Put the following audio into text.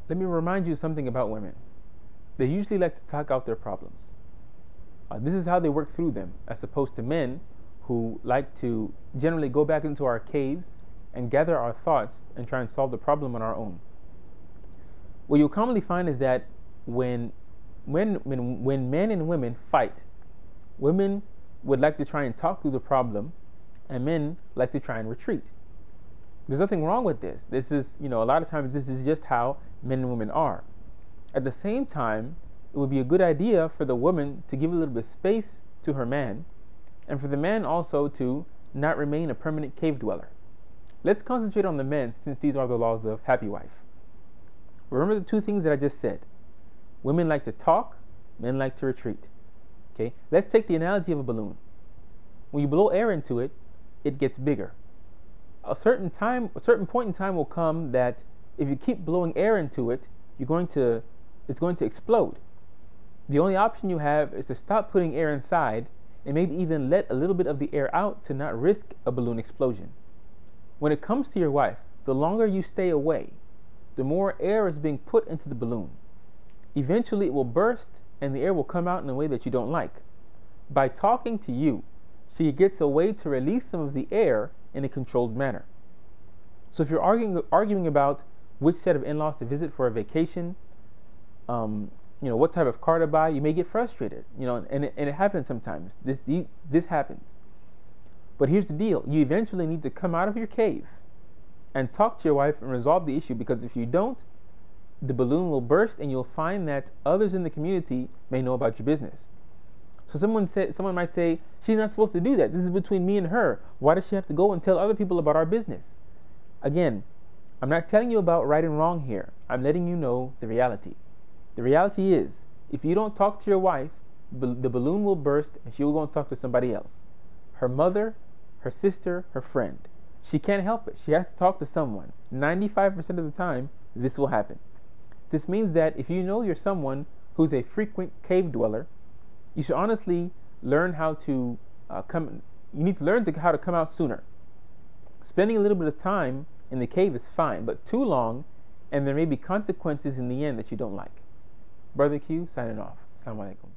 Let me remind you something about women. They usually like to talk out their problems. This is how they work through them, as opposed to men who like to generally go back into our caves and gather our thoughts and try and solve the problem on our own. What you'll commonly find is that when men and women fight, women would like to try and talk through the problem, and men like to try and retreat. There's nothing wrong with this. This is, a lot of times this is just how men and women are. At the same time, it would be a good idea for the woman to give a little bit of space to her man, and for the man also to not remain a permanent cave dweller. Let's concentrate on the men, since these are the laws of happy wife. Remember the two things that I just said. Women like to talk, men like to retreat. Okay? Let's take the analogy of a balloon. When you blow air into it, it gets bigger. A certain point in time will come that if you keep blowing air into it, it's going to explode. The only option you have is to stop putting air inside and maybe even let a little bit of the air out to not risk a balloon explosion. When it comes to your wife, the longer you stay away, the more air is being put into the balloon. Eventually it will burst and the air will come out in a way that you don't like. By talking to you, she gets a way to release some of the air in a controlled manner. So if you're arguing about which set of in-laws to visit for a vacation, what type of car to buy, you may get frustrated, and it happens sometimes. This happens. But here's the deal. You eventually need to come out of your cave and talk to your wife and resolve the issue, because if you don't, the balloon will burst and you'll find that others in the community may know about your business. So someone might say, she's not supposed to do that. This is between me and her. Why does she have to go and tell other people about our business? Again, I'm not telling you about right and wrong here. I'm letting you know the reality. The reality is, if you don't talk to your wife, the balloon will burst and she will go and talk to somebody else. Her mother, her sister, her friend. She can't help it. She has to talk to someone. 95% of the time, this will happen. This means that if you know you're someone who's a frequent cave dweller, you should honestly learn how to you need to learn how to come out sooner. Spending a little bit of time in the cave is fine, but too long, and there may be consequences in the end that you don't like. Brother Q, signing off. Assalamu alaikum.